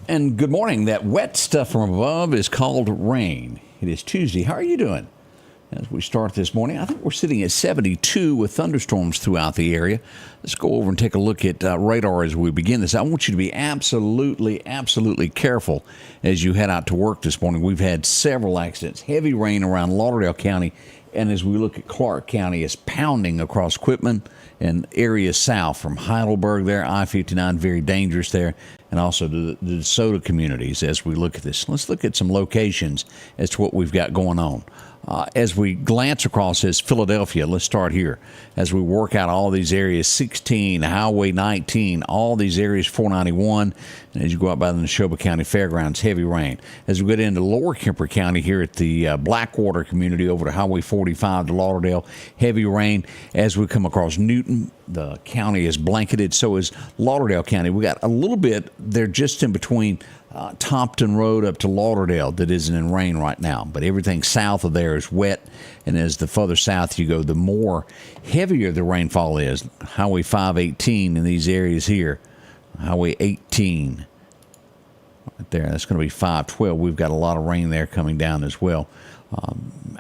And good morning. That wet stuff from above is called rain. It is Tuesday. How are you doing? As we start this morning, I think we're sitting at 72 with thunderstorms throughout the area. Let's go over and take a look at radar as we begin this. I want you to be absolutely careful as you head out to work this morning. We've had several accidents, heavy rain around Lauderdale County, and as we look at Clark County, it's pounding across Quitman and areas south from Heidelberg there, I-59, very dangerous there, and also the DeSoto communities as we look at this. Let's look at some locations as to what we've got going on. As we glance across this, Philadelphia, let's start here. As we work out all these areas, 16, Highway 19, all these areas, 491, and as you go out by the Neshoba County Fairgrounds, heavy rain. As we get into Lower Kemper County here at the Blackwater community over to Highway 45 to Lauderdale, heavy rain. As we come across Newton, the county is blanketed, so is Lauderdale County. We got a little bit there just in between Tompton Road up to Lauderdale that isn't in rain right now, but everything south of there is wet, and as the further south you go, the more heavier the rainfall is. Highway 518 in these areas here, Highway 18 right there, that's going to be 512. We've got a lot of rain there coming down as well.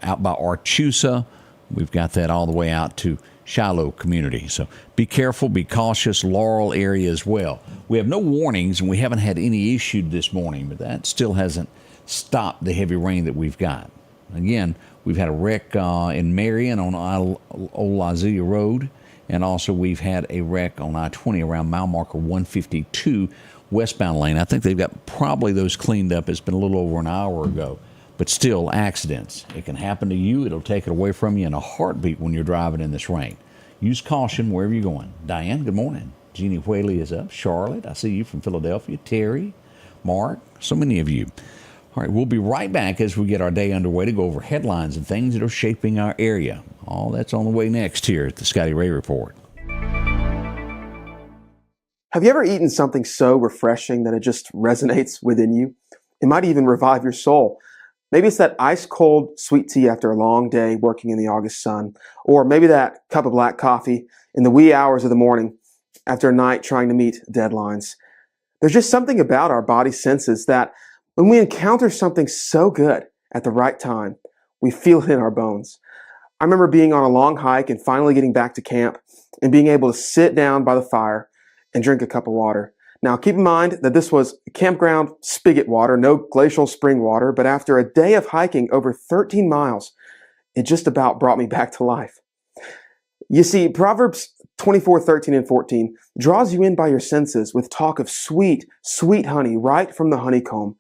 Out by Archusa, we've got that all the way out to Shiloh community. So be careful, be cautious. Laurel area as well. We have no warnings and we haven't had any issued this morning, but that still hasn't stopped the heavy rain that we've got. Again, we've had a wreck in Marion on Old Isaiah Road, and also we've had a wreck on I-20 around mile marker 152 westbound lane. I think they've got probably those cleaned up. It's been a little over an hour ago. But still, accidents. It can happen to you. It'll take it away from you in a heartbeat when you're driving in this rain. Use caution wherever you're going. Diane, good morning. Jeannie Whaley is up. Charlotte, I see you from Philadelphia. Terry, Mark, so many of you. All right, we'll be right back as we get our day underway to go over headlines and things that are shaping our area. All that's on the way next here at the Scotty Ray Report. Have you ever eaten something so refreshing that it just resonates within you? It might even revive your soul. Maybe it's that ice-cold sweet tea after a long day working in the August sun, or maybe that cup of black coffee in the wee hours of the morning after a night trying to meet deadlines. There's just something about our body senses that when we encounter something so good at the right time, we feel it in our bones. I remember being on a long hike and finally getting back to camp and being able to sit down by the fire and drink a cup of water. Now, keep in mind that this was campground spigot water, no glacial spring water, but after a day of hiking over 13 miles, it just about brought me back to life. You see, Proverbs 24:13 and 14 draws you in by your senses with talk of sweet, sweet honey right from the honeycomb,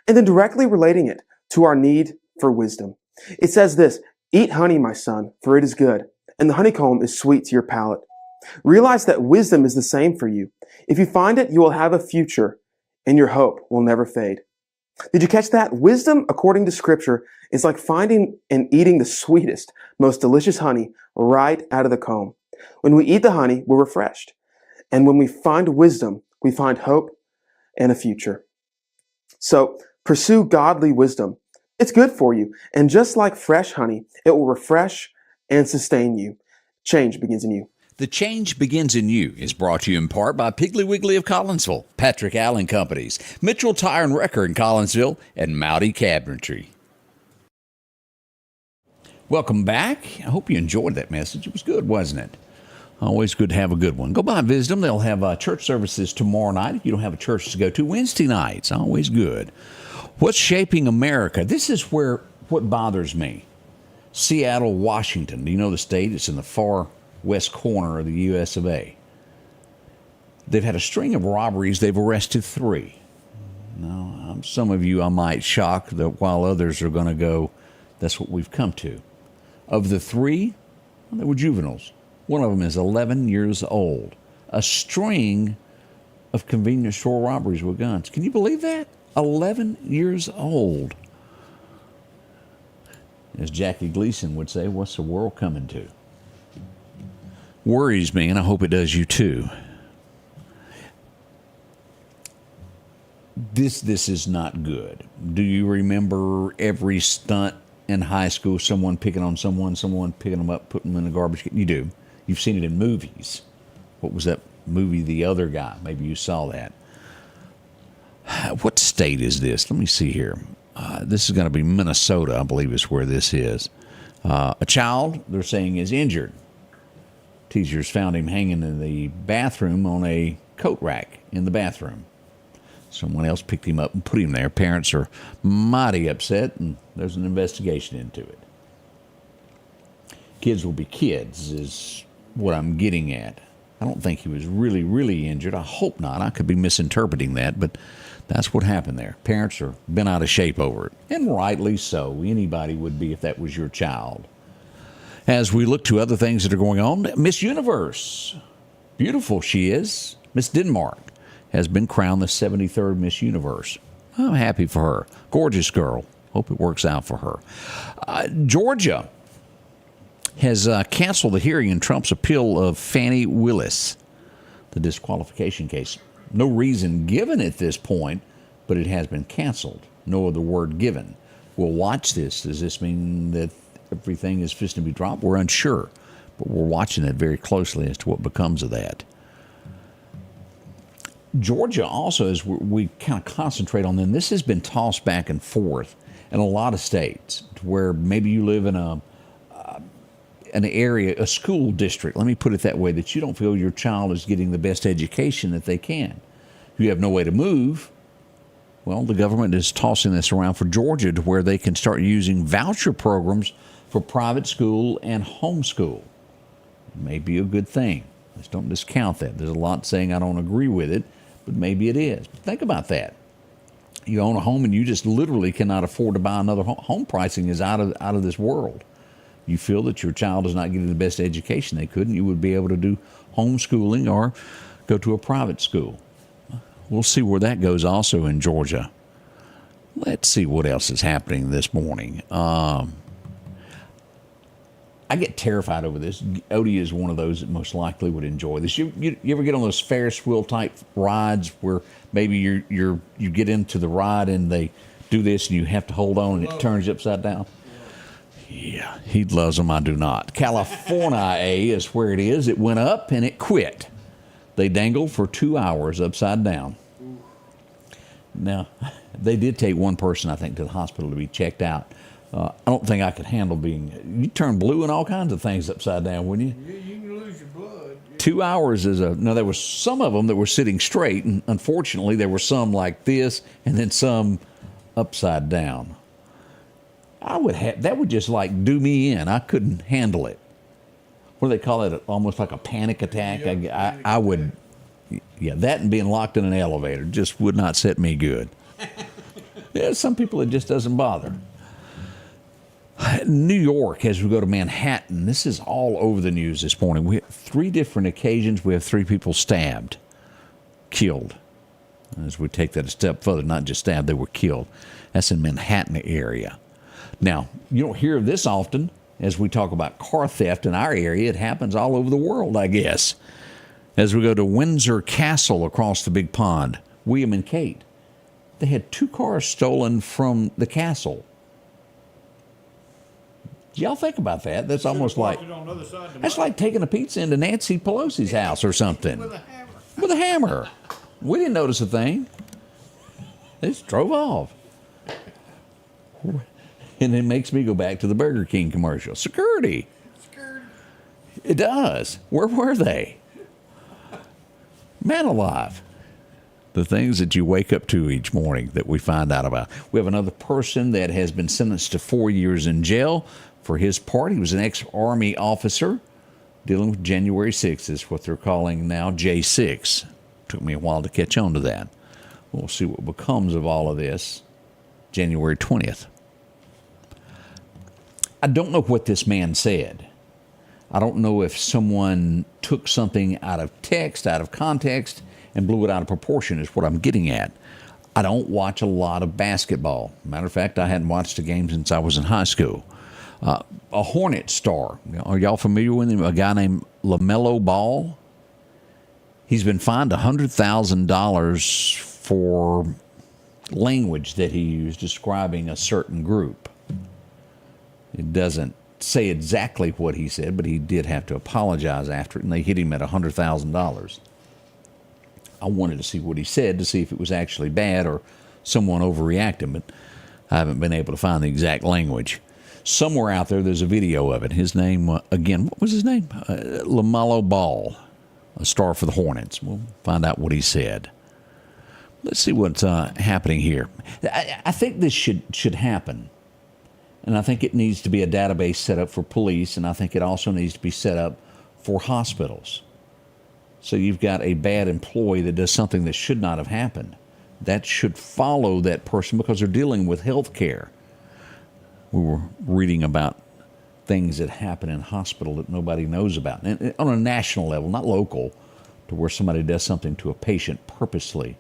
and then directly relating it to our need for wisdom. It says this, "Eat honey, my son, for it is good, and the honeycomb is sweet to your palate." Realize that wisdom is the same for you. If you find it, you will have a future, and your hope will never fade. Did you catch that? Wisdom, according to Scripture, is like finding and eating the sweetest, most delicious honey right out of the comb. When we eat the honey, we're refreshed. And when we find wisdom, we find hope and a future. So pursue godly wisdom. It's good for you. And just like fresh honey, it will refresh and sustain you. Change begins in you. The Change Begins in You is brought to you in part by Piggly Wiggly of Collinsville, Patrick Allen Companies, Mitchell Tire and Wrecker in Collinsville, and Mowdy Cabinetry. Welcome back. I hope you enjoyed that message. It was good, wasn't it? Always good to have a good one. Go by and visit them. They'll have church services tomorrow night if you don't have a church to go to. Wednesday nights, always good. What's shaping America? This is where what bothers me. Seattle, Washington. Do you know the state? It's in the far west corner of the U.S. of A. They've had a string of robberies. They've arrested 3. Now, some of you I might shock that while others are going to go, that's what we've come to. Of the 3, they were juveniles. One of them is 11 years old. A string of convenience store robberies with guns. Can you believe that? 11 years old. As Jackie Gleason would say, what's the world coming to? Worries me, and I hope it does you too. This is not good. Do you remember every stunt in high school, someone picking on someone picking them up, putting them in a garbage can? You do. You've seen it in movies. What was that movie, The Other Guy? Maybe you saw that. What state is this? Let me see here. This is going to be Minnesota, I believe is where this is. A child, they're saying, is injured. Teachers found him hanging in the bathroom on a coat rack in the bathroom. Someone else picked him up and put him there. Parents are mighty upset, and there's an investigation into it. Kids will be kids is what I'm getting at. I don't think he was really, really injured. I hope not. I could be misinterpreting that, but that's what happened there. Parents are bent out of shape over it, and rightly so. Anybody would be if that was your child. As we look to other things that are going on, Miss Universe, beautiful she is, Miss Denmark, has been crowned the 73rd Miss Universe. I'm happy for her. Gorgeous girl. Hope it works out for her. Georgia has canceled the hearing in Trump's appeal of Fani Willis, the disqualification case. No reason given at this point, but it has been canceled. No other word given. We'll watch this. Does this mean that everything is fixing to be dropped? We're unsure, but we're watching it very closely as to what becomes of that. Georgia also, as we kind of concentrate on them, this has been tossed back and forth in a lot of states, to where maybe you live in an area, a school district, let me put it that way, that you don't feel your child is getting the best education that they can. If you have no way to move, well, the government is tossing this around for Georgia to where they can start using voucher programs for private school and homeschool. It may be a good thing. Let's don't discount that. There's a lot saying I don't agree with it, but maybe it is. Think about that. You own a home and you just literally cannot afford to buy another home. Home pricing is out of this world. You feel that your child is not getting the best education they could, and you would be able to do homeschooling or go to a private school. We'll see where that goes also in Georgia. Let's see what else is happening this morning. I get terrified over this. Odie is one of those that most likely would enjoy this. You ever get on those Ferris wheel type rides where maybe you get into the ride and they do this and you have to hold on and it turns you upside down? Yeah, he loves them. I do not. California is where it is. It went up and it quit. They dangled for 2 hours upside down. Now, they did take one person, I think, to the hospital to be checked out. I don't think I could handle you turn blue and all kinds of things upside down, wouldn't you? You can lose your blood. 2 hours there was some of them that were sitting straight, and unfortunately there were some like this and then some upside down. That would just like do me in. I couldn't handle it. What do they call it? Almost like a panic attack. Yeah, I would, yeah, that and being locked in an elevator just would not set me good. Yeah, some people it just doesn't bother. New York, as we go to Manhattan, this is all over the news this morning. We have 3 different occasions. We have 3 people stabbed, killed. As we take that a step further, not just stabbed, they were killed. That's in Manhattan area. Now, you don't hear of this often. As we talk about car theft in our area, it happens all over the world, I guess. As we go to Windsor Castle across the big pond, William and Kate, they had 2 cars stolen from the castle. Do y'all think about that? That's almost like, that's like taking a pizza into Nancy Pelosi's house or something. With a hammer. With a hammer. We didn't notice a thing. They just drove off. And it makes me go back to the Burger King commercial. Security. It does. Where were they? Man alive. The things that you wake up to each morning that we find out about. We have another person that has been sentenced to 4 years in jail for his part. He was an ex-Army officer dealing with January 6th, is what they're calling now J6. Took me a while to catch on to that. We'll see what becomes of all of this January 20th. I don't know what this man said. I don't know if someone took something out of text, out of context, and blew it out of proportion is what I'm getting at. I don't watch a lot of basketball. Matter of fact, I hadn't watched a game since I was in high school. A Hornet star. Are y'all familiar with him? A guy named LaMelo Ball. He's been fined $100,000 for language that he used describing a certain group. It doesn't say exactly what he said, but he did have to apologize after it, and they hit him at $100,000. I wanted to see what he said to see if it was actually bad or someone overreacting, but I haven't been able to find the exact language. Somewhere out there's a video of it. His name, again, what was his name? LaMelo Ball, a star for the Hornets. We'll find out what he said. Let's see what's happening here. I think this should happen. And I think it needs to be a database set up for police, and I think it also needs to be set up for hospitals. So you've got a bad employee that does something that should not have happened. That should follow that person because they're dealing with health care. We were reading about things that happen in hospital that nobody knows about. And on a national level, not local, to where somebody does something to a patient purposely.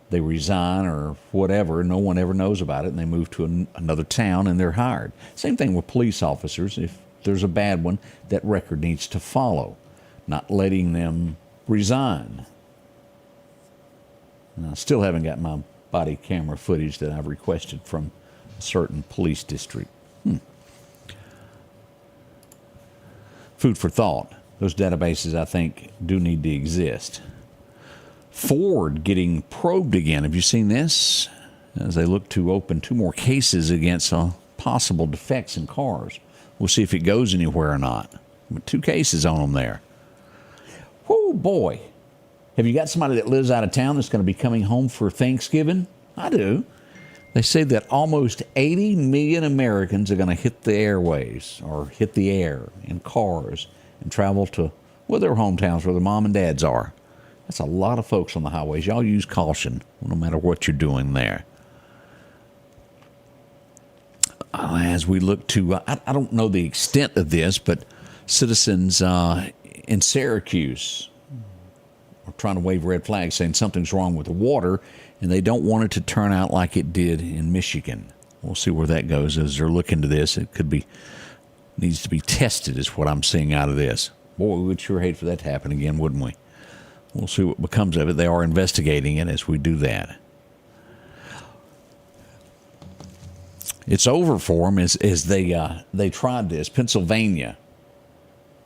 They resign or whatever, no one ever knows about it, and they move to another town and they're hired. Same thing with police officers. If there's a bad one, that record needs to follow, not letting them resign. And I still haven't got my body camera footage that I've requested from a certain police district. Food for thought. Those databases, I think, do need to exist. Ford getting probed again. Have you seen this? As they look to open 2 more cases against possible defects in cars. We'll see if it goes anywhere or not. But 2 cases on them there. Oh boy. Have you got somebody that lives out of town that's going to be coming home for Thanksgiving? I do. They say that almost 80 million Americans are going to hit the airways or hit the air in cars and travel to, well, their hometowns where their mom and dads are. That's a lot of folks on the highways. Y'all use caution no matter what you're doing there. As we look to, I don't know the extent of this, but citizens in Syracuse are trying to wave red flags saying something's wrong with the water, and they don't want it to turn out like it did in Michigan. We'll see where that goes as they're looking to this. It needs to be tested is what I'm seeing out of this. Boy, we would sure hate for that to happen again, wouldn't we? We'll see what becomes of it. They are investigating it as we do that. It's over for them as they tried this. Pennsylvania.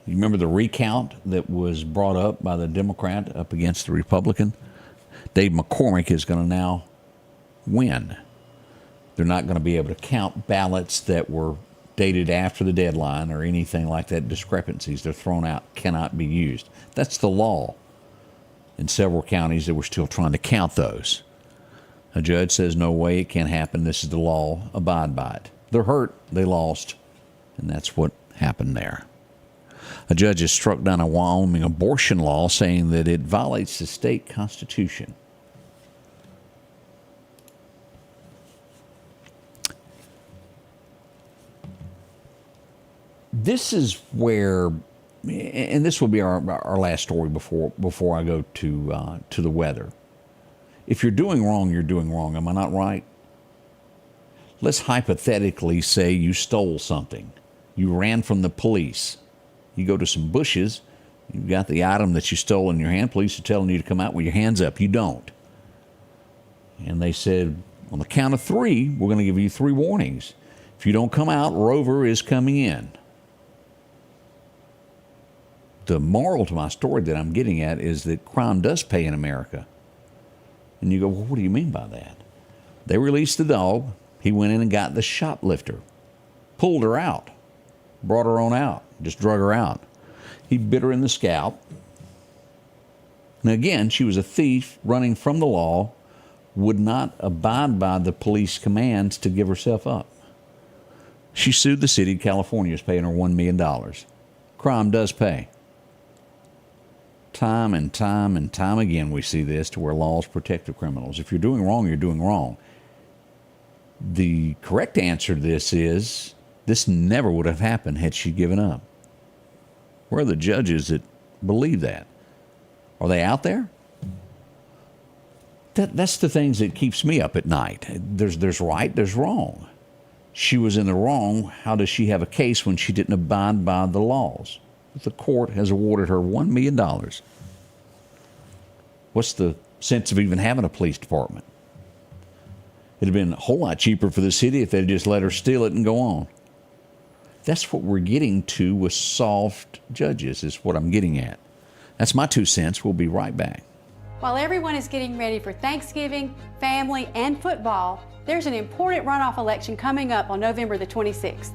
You remember the recount that was brought up by the Democrat up against the Republican? Dave McCormick is going to now win. They're not going to be able to count ballots that were dated after the deadline or anything like that. Discrepancies, they're thrown out, cannot be used. That's the law. In several counties, they were still trying to count those. A judge says, no way, it can't happen. This is the law. Abide by it. They're hurt. They lost. And that's what happened there. A judge has struck down a Wyoming abortion law saying that it violates the state constitution. This is where, and this will be our last story before I go to the weather. If you're doing wrong, you're doing wrong. Am I not right? Let's hypothetically say you stole something. You ran from the police. You go to some bushes. You've got the item that you stole in your hand. Police are telling you to come out with your hands up. You don't. And they said, on the count of 3, we're going to give you 3 warnings. If you don't come out, Rover is coming in. The moral to my story that I'm getting at is that crime does pay in America. And you go, well, what do you mean by that? They released the dog. He went in and got the shoplifter, pulled her out, brought her on out, just drug her out. He bit her in the scalp. And again, she was a thief running from the law, would not abide by the police commands to give herself up. She sued the city of California, is paying her $1 million. Crime does pay. Time and time and time again we see this to where laws protect the criminals. If you're doing wrong, you're doing wrong. The correct answer to this is this never would have happened had she given up. Where are the judges that believe that? Are they out there? That's the things that keeps me up at night. There's right, there's wrong. She was in the wrong. How does she have a case when she didn't abide by the laws? The court has awarded her $1 million. What's the sense of even having a police department? It'd have been a whole lot cheaper for the city if they'd just let her steal it and go on. That's what we're getting to with soft judges, is what I'm getting at. That's my 2 cents. We'll be right back. While everyone is getting ready for Thanksgiving, family, and football, there's an important runoff election coming up on November the 26th.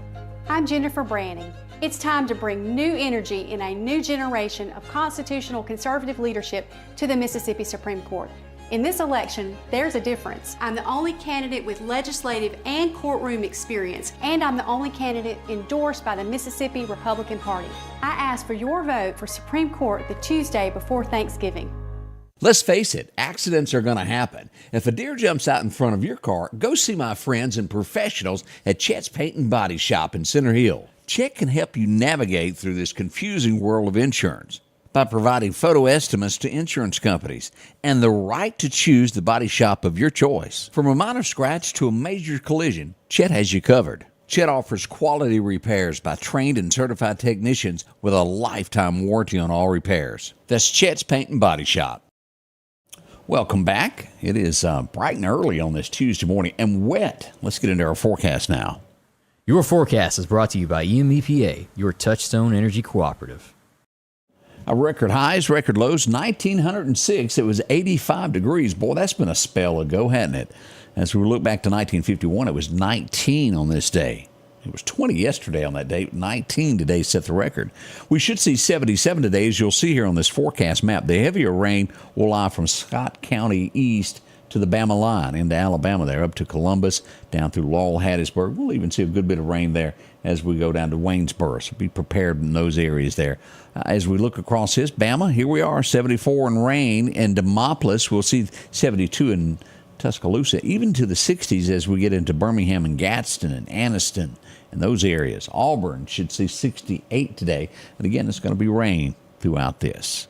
I'm Jennifer Branning. It's time to bring new energy in a new generation of constitutional conservative leadership to the Mississippi Supreme Court. In this election, there's a difference. I'm the only candidate with legislative and courtroom experience, and I'm the only candidate endorsed by the Mississippi Republican Party. I ask for your vote for Supreme Court the Tuesday before Thanksgiving. Let's face it, accidents are going to happen. If a deer jumps out in front of your car, go see my friends and professionals at Chet's Paint and Body Shop in Center Hill. Chet can help you navigate through this confusing world of insurance by providing photo estimates to insurance companies and the right to choose the body shop of your choice. From a minor scratch to a major collision, Chet has you covered. Chet offers quality repairs by trained and certified technicians with a lifetime warranty on all repairs. That's Chet's Paint and Body Shop. Welcome back. It is bright and early on this Tuesday morning and wet. Let's get into our forecast now. Your forecast is brought to you by EMEPA, your Touchstone Energy Cooperative. Our record highs, record lows, 1,906. It was 85 degrees. Boy, that's been a spell ago, hasn't it? As we look back to 1951, it was 19 on this day. It was 20 yesterday on that date. 19 today set the record. We should see 77 today, as you'll see here on this forecast map. The heavier rain will lie from Scott County east to the Bama line into Alabama there, up to Columbus, down through Laurel, Hattiesburg. We'll even see a good bit of rain there as we go down to Waynesboro. So be prepared in those areas there. As we look across this, Bama, here we are, 74 in rain. And Demopolis, we'll see 72 in Tuscaloosa, even to the 60s as we get into Birmingham and Gadsden and Anniston and those areas. Auburn should see 68 today. And again, it's going to be rain throughout this.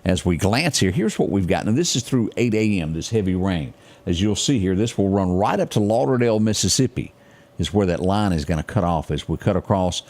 As we glance here, here's what we've got. Now, this is through 8 a.m., this heavy rain. As you'll see here, this will run right up to Lauderdale, Mississippi, is where that line is going to cut off as we cut across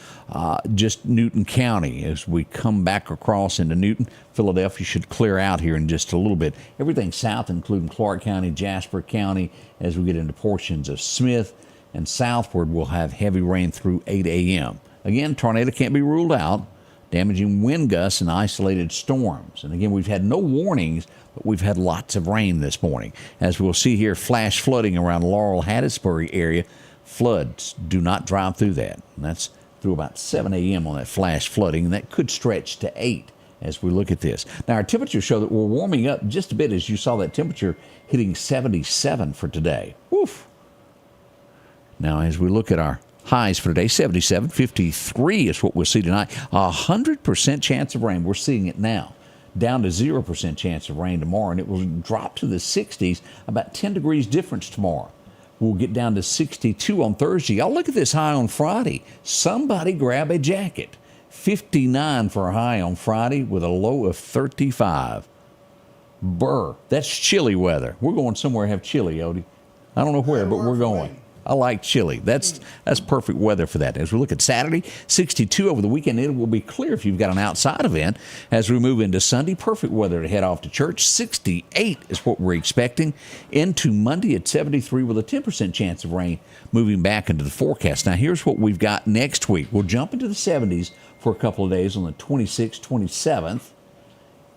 just Newton County. As we come back across into Newton, Philadelphia should clear out here in just a little bit. Everything south, including Clark County, Jasper County, as we get into portions of Smith and southward, we'll have heavy rain through 8 a.m. Again, tornado can't be ruled out, damaging wind gusts and isolated storms. And again, we've had no warnings, but we've had lots of rain this morning. As we'll see here, flash flooding around Laurel, Hattiesburg area. Floods do not drive through that. And that's through about 7 a.m. on that flash flooding, and that could stretch to 8 as we look at this. Now, our temperatures show that we're warming up just a bit, as you saw that temperature hitting 77 for today. Woof. Now, as we look at our highs for today, 77, 53 is what we'll see tonight. 100% chance of rain. We're seeing it now. Down to 0% chance of rain tomorrow, and it will drop to the 60s, about 10 degrees difference tomorrow. We'll get down to 62 on Thursday. Y'all look at this high on Friday. Somebody grab a jacket. 59 for a high on Friday with a low of 35. Brr. That's chilly weather. We're going somewhere to have chili, Odie. I don't know where, but we're going. I like chili. That's perfect weather for that. As we look at Saturday, 62 over the weekend. It will be clear if you've got an outside event. As we move into Sunday, perfect weather to head off to church. 68 is what we're expecting. Into Monday at 73 with a 10% chance of rain moving back into the forecast. Now, here's what we've got next week. We'll jump into the 70s for a couple of days on the 26th, 27th.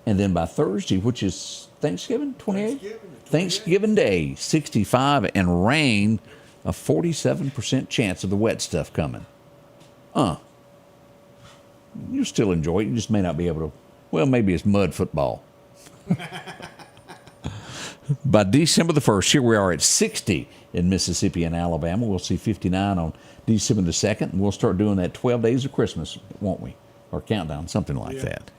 And then by Thursday, which is Thanksgiving, 28th? Thanksgiving Day, 65 and rain. A 47% chance of the wet stuff coming. You'll still enjoy it. You just may not be able to. Well, maybe it's mud football. By December the 1st, here we are at 60 in Mississippi and Alabama. We'll see 59 on December the 2nd, and we'll start doing that 12 days of Christmas, won't we? Or countdown, something like that.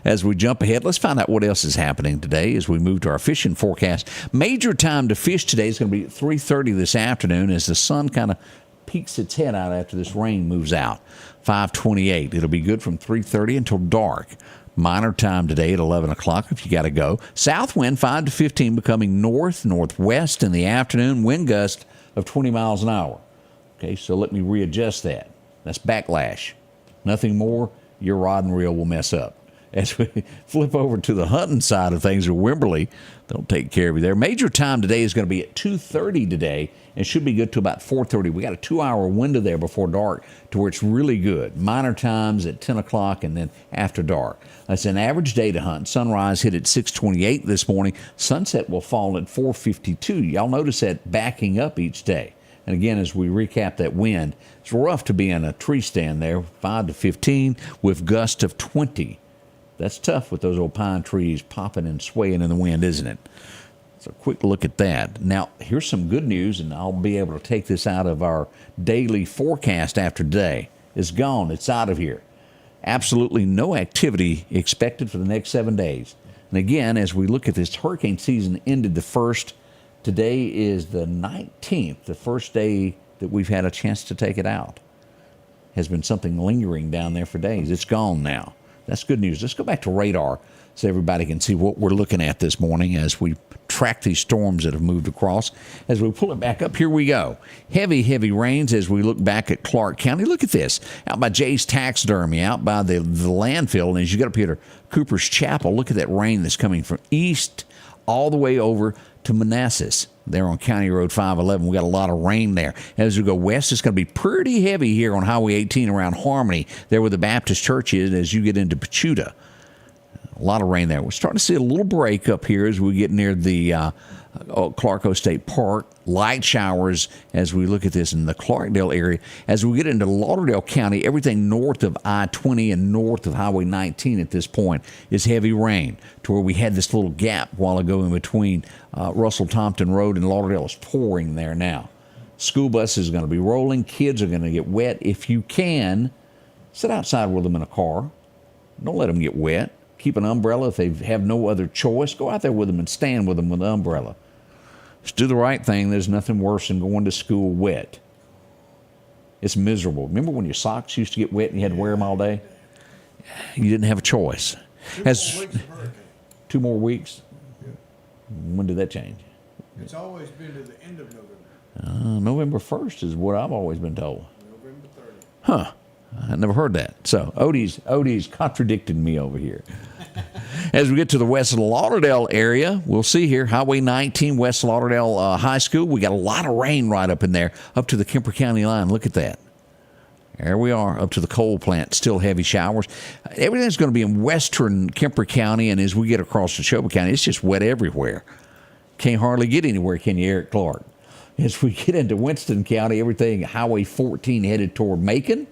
As we jump ahead, let's find out what else is happening today as we move to our fishing forecast. Major time to fish today is going to be at 3:30 this afternoon as the sun kind of peeks its head out after this rain moves out. 5:28. It'll be good from 3:30 until dark. Minor time today at 11 o'clock if you got to go. South wind 5 to 15 becoming northwest in the afternoon. Wind gust of 20 miles an hour. Okay, so let me readjust that. That's backlash. Nothing more. Your rod and reel will mess up. As we flip over to the hunting side of things, or Wimberley, they'll take care of you there. Major time today is going to be at 2:30 today, and should be good to about 4:30. We got a 2-hour window there before dark to where it's really good. Minor times at 10 o'clock and then after dark. That's an average day to hunt. Sunrise hit at 6:28 this morning. Sunset will fall at 4:52. Y'all notice that backing up each day. And again, as we recap that wind, it's rough to be in a tree stand there, 5 to 15 with gusts of 20. That's tough with those old pine trees popping and swaying in the wind, isn't it? So a quick look at that. Now, here's some good news, and I'll be able to take this out of our daily forecast after today. It's gone. It's out of here. Absolutely no activity expected for the next 7 days. And again, as we look at this, hurricane season ended the 1st. Today is the 19th, the first day that we've had a chance to take it out. Has been something lingering down there for days. It's gone now. That's good news. Let's go back to radar so everybody can see what we're looking at this morning as we track these storms that have moved across. As we pull it back up, here we go. Heavy, heavy rains as we look back at Clark County. Look at this. Out by Jay's Taxidermy, out by the landfill. And as you get up here to Cooper's Chapel, look at that rain that's coming from east all the way over to Manassas. There on County Road 511, we got a lot of rain there. As we go west, it's going to be pretty heavy here on Highway 18 around Harmony, there where the Baptist Church is as you get into Pachuta. A lot of rain there. We're starting to see a little break up here as we get near the Clarko State Park. Light showers as we look at this in the Clarkdale area. As we get into Lauderdale County, everything north of I-20 and north of Highway 19 at this point is heavy rain, to where we had this little gap a while ago in between Russell Tompton Road and Lauderdale. Is pouring there now. School buses are going to be rolling. Kids are going to get wet. If you can, sit outside with them in a car. Don't let them get wet. Keep an umbrella if they have no other choice. Go out there with them and stand with them with an umbrella. Just do the right thing. There's nothing worse than going to school wet. It's miserable. Remember when your socks used to get wet and you had to wear them all day? You didn't have a choice. Two more weeks? When did that change? It's always been to the end of November. November 1st is what I've always been told. November 30th. Huh. I never heard that. So Odie's contradicting me over here. As we get to the West Lauderdale area, we'll see here, Highway 19, West Lauderdale High School. We got a lot of rain right up in there, up to the Kemper County line. Look at that. There we are, up to the coal plant, still heavy showers. Everything's going to be in western Kemper County, and as we get across to Neshoba County, it's just wet everywhere. Can't hardly get anywhere, can you, Eric Clark? As we get into Winston County, everything, Highway 14 headed toward Macon.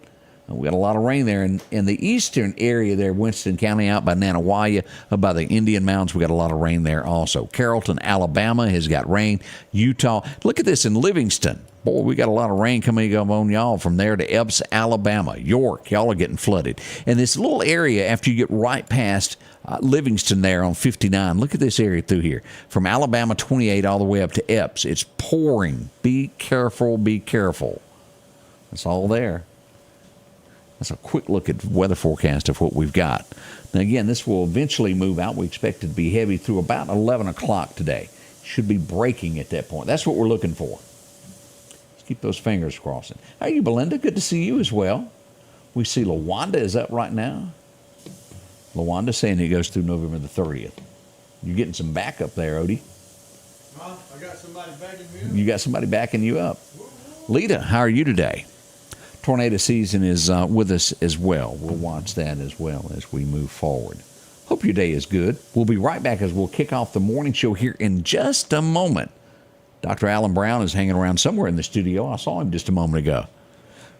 We got a lot of rain there in the eastern area there, Winston County, out by Nanawaya, up by the Indian Mountains. We got a lot of rain there also. Carrollton, Alabama has got rain. Utah. Look at this in Livingston. Boy, we got a lot of rain coming up on y'all from there to Epps, Alabama. York, y'all are getting flooded. And this little area after you get right past Livingston there on 59. Look at this area through here. From Alabama 28 all the way up to Epps. It's pouring. Be careful, be careful. That's all there. That's a quick look at the weather forecast of what we've got. Now, again, this will eventually move out. We expect it to be heavy through about 11 o'clock today. Should be breaking at that point. That's what we're looking for. Let's keep those fingers crossing. How are you, Belinda? Good to see you as well. We see LaWanda is up right now. LaWanda saying it goes through November the 30th. You're getting some backup there, Odie. I got somebody backing me up. You got somebody backing you up. Lita, how are you today? Tornado season is with us as well. We'll watch that as well as we move forward. Hope your day is good. We'll be right back as we'll kick off the morning show here in just a moment. Dr. Alan Brown is hanging around somewhere in the studio. I saw him just a moment ago.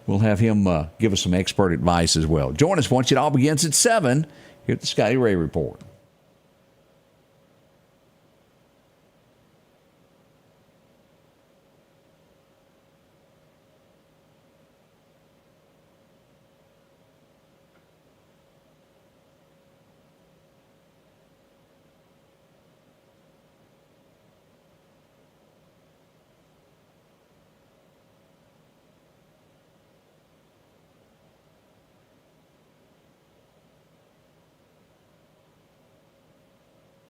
We'll have him give us some expert advice as well. Join us once it all begins at 7 here at the Scotty Ray Report.